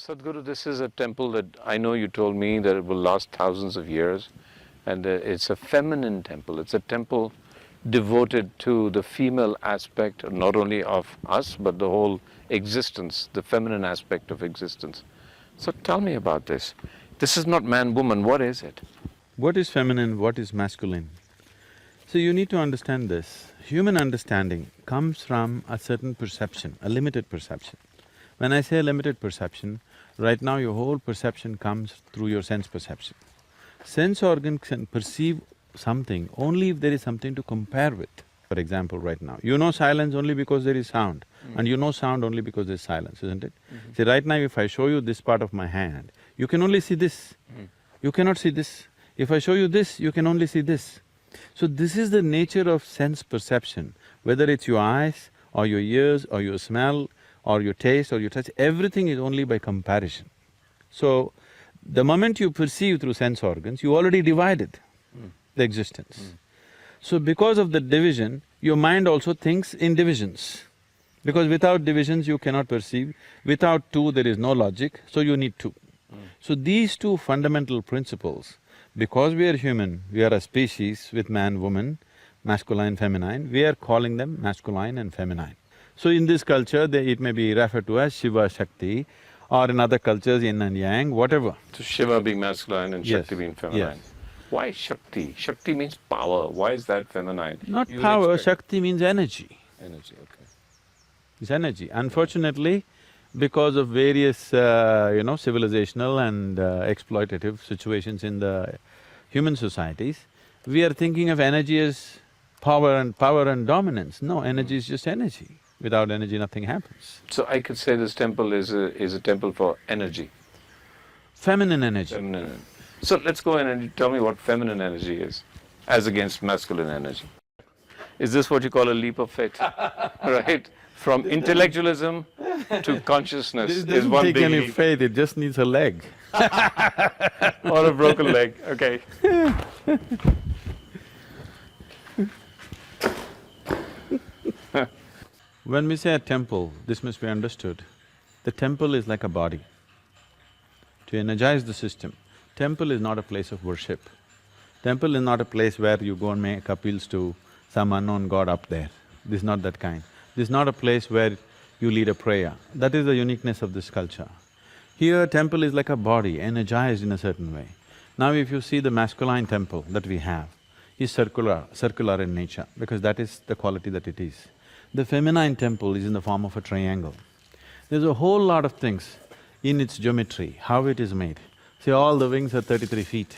Sadhguru, this is a temple that I know you told me that it will last thousands of years, and it's a feminine temple. It's a temple devoted to the female aspect, not only of us, but the whole existence, the feminine aspect of existence. So tell me about this. This is not man-woman, what is it? What is feminine, what is masculine? So you need to understand this. Human understanding comes from a certain perception, a limited perception. When I say limited perception, right now your whole perception comes through your sense perception. Sense organs can perceive something only if there is something to compare with. For example, right now, you know silence only because there is sound, and you know sound only because there's silence, isn't it? See, right now if I show you this part of my hand, you can only see this. You cannot see this. If I show you this, you can only see this. So this is the nature of sense perception, whether it's your eyes or your ears or your smell or your taste or your touch, everything is only by comparison. So, the moment you perceive through sense organs, you already divided the existence. So because of the division, your mind also thinks in divisions. Because without divisions you cannot perceive, without two there is no logic, so you need two. So these two fundamental principles, because we are human, we are a species with man, woman, masculine, feminine, we are calling them masculine and feminine. So in this culture, it may be referred to as Shiva Shakti, or in other cultures, yin and yang, whatever. So Shiva being masculine and Shakti being feminine. Yes. Why Shakti? Shakti means power. Why is that feminine? Not power, Shakti means energy. Energy, okay. It's energy. Unfortunately, because of various, civilizational and exploitative situations in the human societies, we are thinking of energy as power and dominance. No, energy is just energy. Without energy, nothing happens. So I could say this temple is a temple for energy. Feminine energy. Feminine. So let's go in and you tell me what feminine energy is, as against masculine energy. Is this what you call a leap of faith? Right? From intellectualism to consciousness This is doesn't one take big any leap. faith, it just needs a leg. Or a broken leg, okay. When we say a temple, this must be understood. The temple is like a body. To energize the system, temple is not a place of worship. Temple is not a place where you go and make appeals to some unknown god up there. This is not that kind. This is not a place where you lead a prayer. That is the uniqueness of this culture. Here, temple is like a body, energized in a certain way. Now if you see the masculine temple that we have, is circular in nature, because that is the quality that it is. The feminine temple is in the form of a triangle. There's a whole lot of things in its geometry, how it is made. See, all the wings are 33 feet,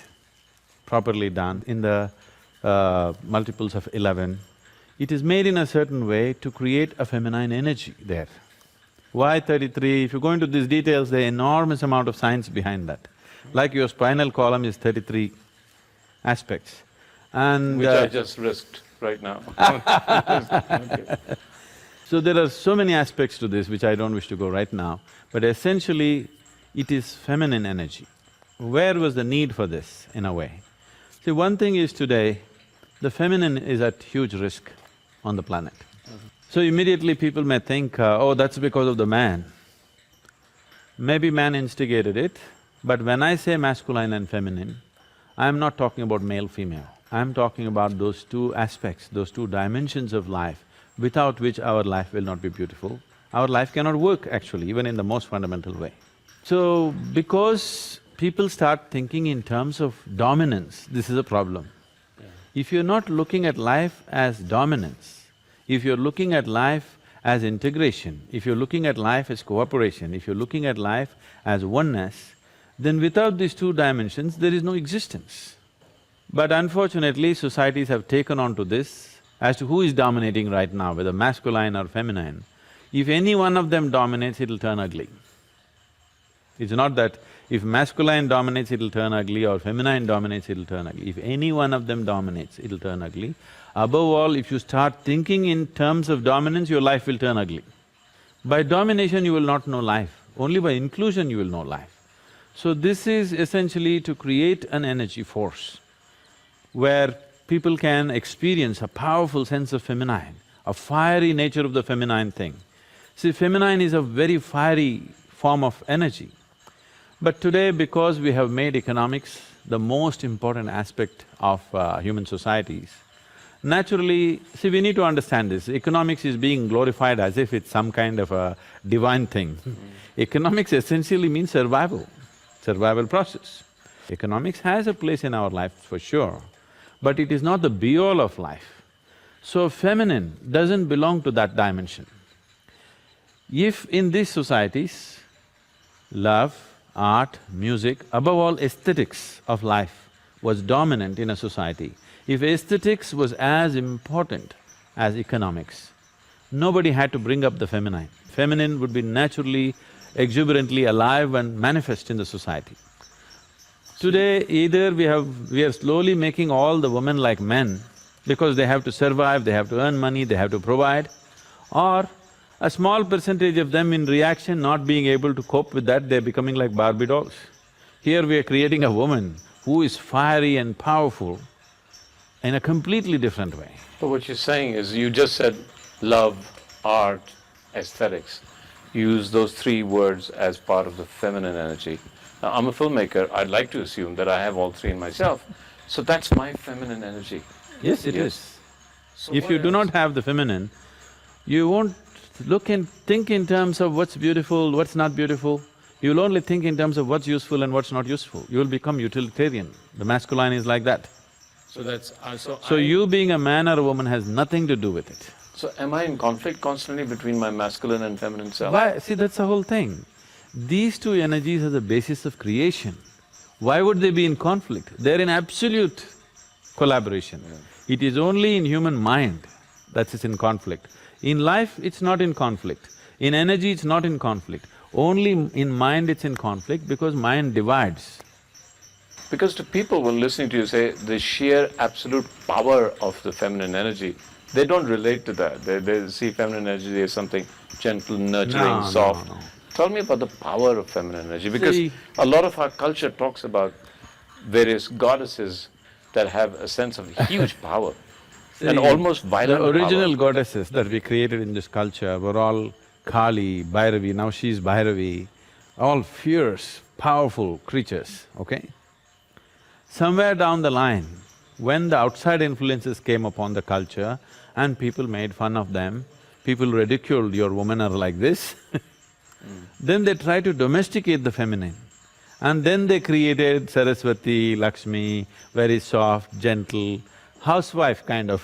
properly done in the multiples of 11. It is made in a certain way to create a feminine energy there. Why 33? If you go into these details, there are enormous amount of science behind that. Like your spinal column is 33 aspects, and… Which I just risked right now. Okay. So there are so many aspects to this which I don't wish to go right now, but essentially it is feminine energy. Where was the need for this, in a way? See, one thing is today, the feminine is at huge risk on the planet. So immediately people may think, oh, that's because of the man. Maybe man instigated it, but when I say masculine and feminine, I'm not talking about male-female. I'm talking about those two aspects, those two dimensions of life, without which our life will not be beautiful. Our life cannot work actually, even in the most fundamental way. So, because people start thinking in terms of dominance, this is a problem. If you're not looking at life as dominance, if you're looking at life as integration, if you're looking at life as cooperation, if you're looking at life as oneness, then without these two dimensions, there is no existence. But unfortunately, societies have taken on to this as to who is dominating right now, whether masculine or feminine. If any one of them dominates, it'll turn ugly. It's not that if masculine dominates, it'll turn ugly, or feminine dominates, it'll turn ugly. If any one of them dominates, it'll turn ugly. Above all, if you start thinking in terms of dominance, your life will turn ugly. By domination, you will not know life. Only by inclusion you will know life. So this is essentially to create an energy force where people can experience a powerful sense of feminine, a fiery nature of the feminine thing. See, feminine is a very fiery form of energy. But today, because we have made economics the most important aspect of human societies, naturally, see, we need to understand this, economics is being glorified as if it's some kind of a divine thing. Economics essentially means survival process. Economics has a place in our life for sure, but it is not the be-all of life. So feminine doesn't belong to that dimension. If in these societies, love, art, music, above all aesthetics of life was dominant in a society, if aesthetics was as important as economics, nobody had to bring up the feminine. Feminine would be naturally, exuberantly alive and manifest in the society. Today, either we are slowly making all the women like men because they have to survive, they have to earn money, they have to provide, or a small percentage of them in reaction not being able to cope with that, they're becoming like Barbie dolls. Here we are creating a woman who is fiery and powerful in a completely different way. But what you're saying is, you just said love, art, aesthetics. You use those three words as part of the feminine energy. Now, I'm a filmmaker, I'd like to assume that I have all three in myself, so that's my feminine energy. Yes, it is. So If what you do else? not have the feminine, you won't look and think in terms of what's beautiful, what's not beautiful. You'll only think in terms of what's useful and what's not useful. You'll become utilitarian. The masculine is like that. So that's… So you being a man or a woman has nothing to do with it. So am I in conflict constantly between my masculine and feminine self? Why? See, that's the whole thing. These two energies are the basis of creation. Why would they be in conflict? They're in absolute collaboration. It is only in human mind that it's in conflict. In life, it's not in conflict. In energy, it's not in conflict. Only in mind it's in conflict because mind divides. Because to people when listening to you say the sheer absolute power of the feminine energy, they don't relate to that. They see feminine energy as something gentle, nurturing, soft. No. Tell me about the power of feminine energy, because See, a lot of our culture talks about various goddesses that have a sense of huge power and almost violent the original power. goddesses that we created in this culture were all Kali, Bhairavi, now she's Bhairavi, all fierce, powerful creatures, okay? Somewhere down the line, when the outside influences came upon the culture and people made fun of them, people ridiculed your women are like this then they tried to domesticate the feminine. And then they created Saraswati, Lakshmi, very soft, gentle, housewife kind of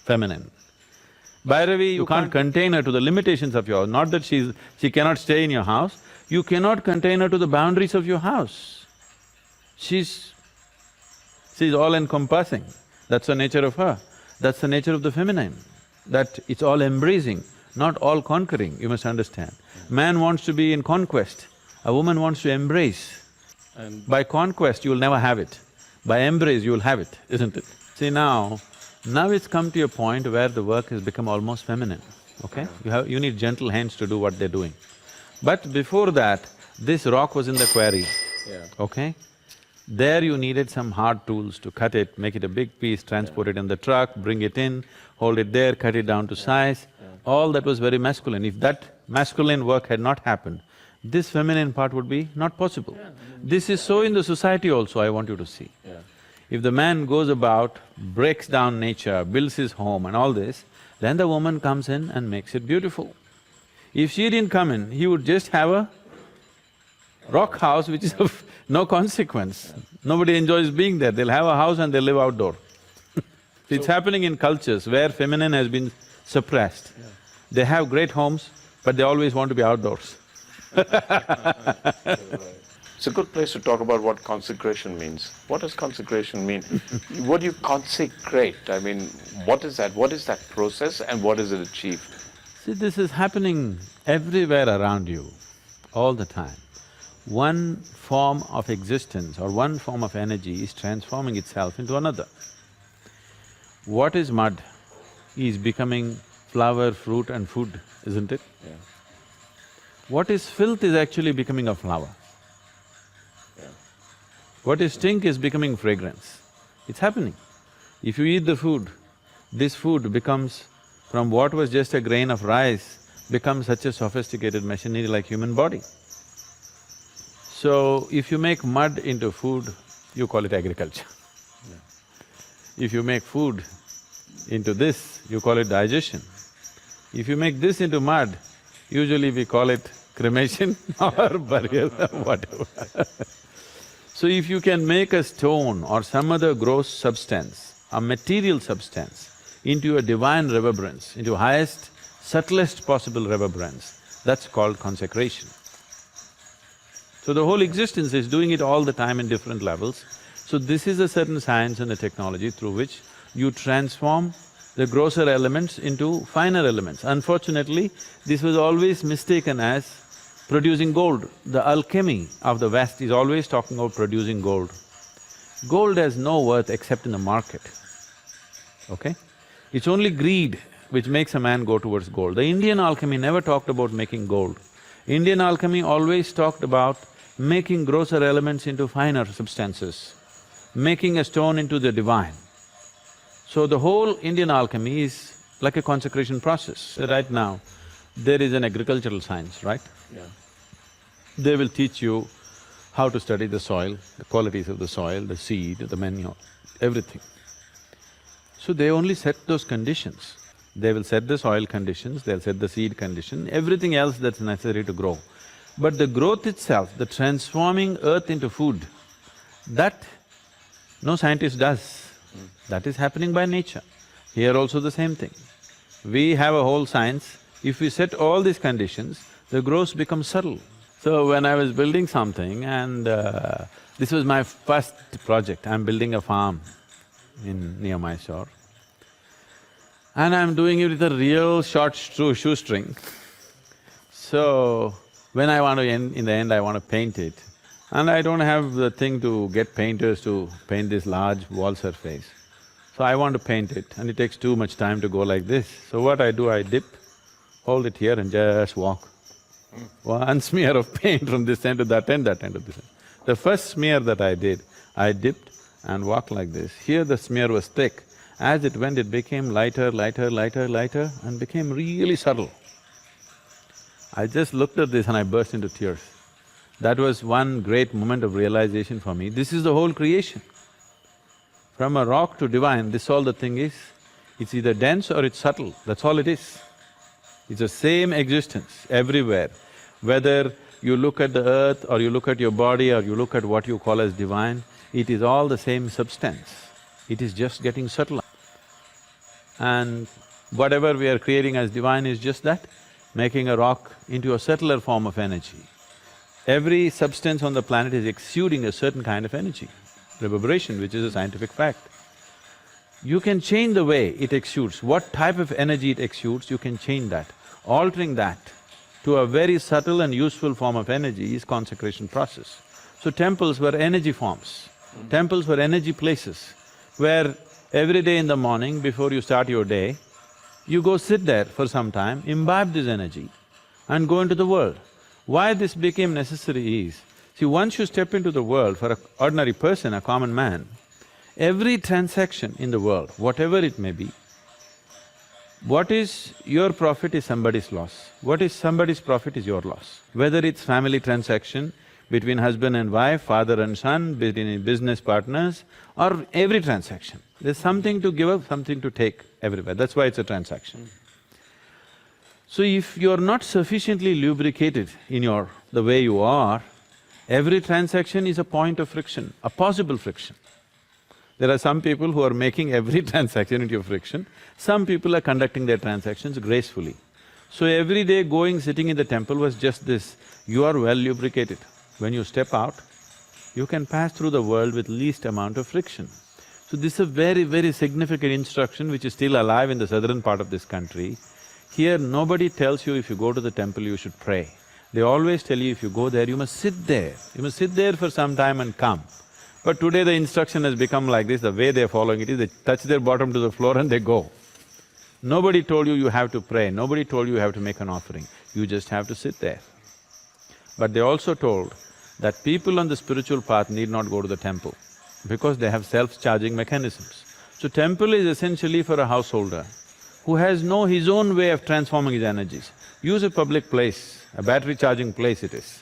feminine. Bhairavi, you can't contain her to the limitations of your house, not that she cannot stay in your house, you cannot contain her to the boundaries of your house. She's all-encompassing, that's the nature of her. That's the nature of the feminine, that it's all embracing, not all conquering, you must understand. Man wants to be in conquest, a woman wants to embrace. And By conquest, you'll never have it. By embrace, you'll have it, isn't it? See now it's come to a point where the work has become almost feminine, okay? You need gentle hands to do what they're doing. But before that, this rock was in the quarry, okay? There you needed some hard tools to cut it, make it a big piece, transport it in the truck, bring it in, hold it there, cut it down to size. All that was very masculine. If that masculine work had not happened, this feminine part would be not possible. This is so in the society also, I want you to see. If the man goes about, breaks down nature, builds his home and all this, then the woman comes in and makes it beautiful. If she didn't come in, he would just have a rock house which is of no consequence. Nobody enjoys being there, they'll have a house and they'll live outdoor. It's happening in cultures where feminine has been suppressed. They have great homes, but they always want to be outdoors. it's a good place to talk about what consecration means. What does consecration mean? What do you consecrate? I mean, what is that? What is that process and what is it achieved? See, this is happening everywhere around you, all the time. One form of existence or one form of energy is transforming itself into another. What is mud is becoming flower, fruit and food, isn't it? What is filth is actually becoming a flower. What is stink is becoming fragrance. It's happening. If you eat the food, this food becomes, from what was just a grain of rice, becomes such a sophisticated machinery like human body. So, if you make mud into food, you call it agriculture. If you make food into this, you call it digestion. If you make this into mud, usually we call it cremation or burial, whatever. So if you can make a stone or some other gross substance, a material substance, into a divine reverberance, into highest, subtlest possible reverberance, that's called consecration. So the whole existence is doing it all the time in different levels. So this is a certain science and a technology through which you transform the grosser elements into finer elements. Unfortunately, this was always mistaken as producing gold. The alchemy of the West is always talking about producing gold. Gold has no worth except in the market, okay? It's only greed which makes a man go towards gold. The Indian alchemy never talked about making gold. Indian alchemy always talked about making grosser elements into finer substances, making a stone into the divine. So the whole Indian alchemy is like a consecration process. Right now, there is an agricultural science, right? Yeah. They will teach you how to study the soil, the qualities of the soil, the seed, the manure, everything. So they only set those conditions. They will set the soil conditions, they'll set the seed condition, everything else that's necessary to grow. But the growth itself, the transforming earth into food, that no scientist does. That is happening by nature. Here also the same thing. We have a whole science. If we set all these conditions, the growth becomes subtle. So when I was building something and this was my first project, I'm building a farm near Mysore. And I'm doing it with a real short shoestring. So, when I want to in the end I want to paint it, and I don't have the thing to get painters to paint this large wall surface. So I want to paint it and it takes too much time to go like this. So what I do, I dip, hold it here and just walk. One smear of paint from this end to that end to this end. The first smear that I did, I dipped and walked like this. Here the smear was thick. As it went, it became lighter, lighter, lighter, lighter and became really subtle. I just looked at this and I burst into tears. That was one great moment of realization for me. This is the whole creation. From a rock to divine, this all the thing is. It's either dense or it's subtle, that's all it is. It's the same existence everywhere. Whether you look at the earth or you look at your body or you look at what you call as divine, it is all the same substance. It is just getting subtler. And whatever we are creating as divine is just that, making a rock into a subtler form of energy. Every substance on the planet is exuding a certain kind of energy, reverberation, which is a scientific fact. You can change the way it exudes, what type of energy it exudes, you can change that. Altering that to a very subtle and useful form of energy is consecration process. So temples were energy forms, temples were energy places, where every day in the morning before you start your day, you go sit there for some time, imbibe this energy and go into the world. Why this became necessary is, see, once you step into the world, for an ordinary person, a common man, every transaction in the world, whatever it may be, what is your profit is somebody's loss, what is somebody's profit is your loss. Whether it's family transaction between husband and wife, father and son, between business partners, or every transaction. There's something to give up, something to take everywhere, that's why it's a transaction. So if you're not sufficiently lubricated in the way you are, every transaction is a point of friction, a possible friction. There are some people who are making every transaction into a friction, some people are conducting their transactions gracefully. So every day going, sitting in the temple was just this, you are well lubricated. When you step out, you can pass through the world with least amount of friction. So this is a very, very significant instruction which is still alive in the southern part of this country. Here, nobody tells you if you go to the temple you should pray. They always tell you if you go there, you must sit there. You must sit there for some time and come. But today the instruction has become like this, the way they're following it is they touch their bottom to the floor and they go. Nobody told you you have to pray, nobody told you have to make an offering, you just have to sit there. But they also told that people on the spiritual path need not go to the temple because they have self-charging mechanisms. So temple is essentially for a householder who has his own way of transforming his energies. Use a public place, a battery charging place it is.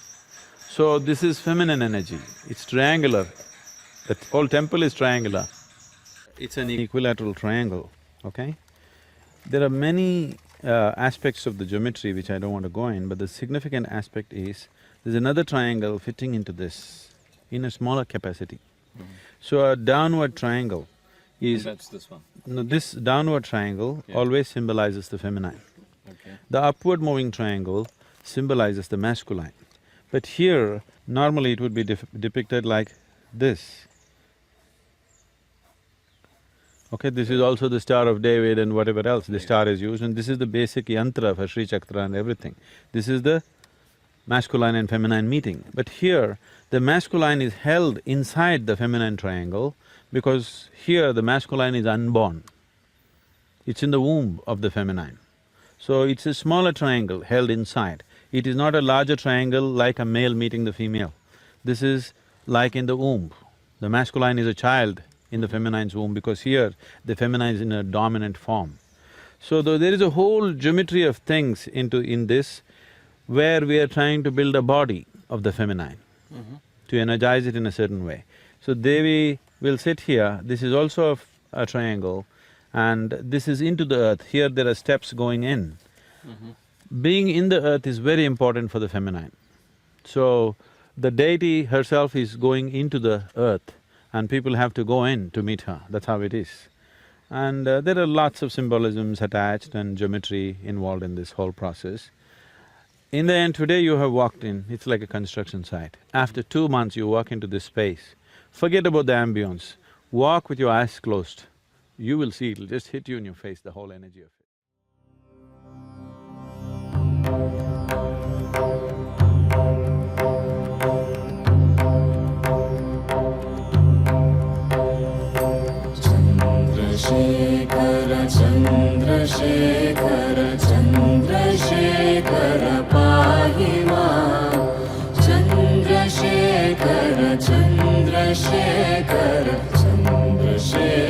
So this is feminine energy, it's triangular. The whole temple is triangular. It's an equilateral triangle, okay? There are many aspects of the geometry which I don't want to go in, but the significant aspect is there's another triangle fitting into this in a smaller capacity. So a downward triangle is… And that's this one. No, this downward triangle Yeah. always symbolizes the feminine. Okay. The upward moving triangle symbolizes the masculine. But here, normally it would be depicted like this. Okay, this is also the Star of David and whatever else the star is used, and this is the basic yantra for Sri Chakra and everything. This is the masculine and feminine meeting. But here, the masculine is held inside the feminine triangle because here the masculine is unborn. It's in the womb of the feminine. So it's a smaller triangle held inside. It is not a larger triangle like a male meeting the female. This is like in the womb. The masculine is a child in the feminine's womb because here the feminine is in a dominant form. So there is a whole geometry of things in this where we are trying to build a body of the feminine to energize it in a certain way. So Devi will sit here, this is also a triangle and this is into the earth, here there are steps going in. Being in the earth is very important for the feminine. So the deity herself is going into the earth and people have to go in to meet her, that's how it is. And there are lots of symbolisms attached and geometry involved in this whole process. In the end, today you have walked in, it's like a construction site. After 2 months you walk into this space, forget about the ambience, walk with your eyes closed. You will see, it'll just hit you in your face, the whole energy of it. Chandrasekhara, Chandrasekhara, pahi maam. Chandrasekhara, Chandrasekhara, Chandrasekhara.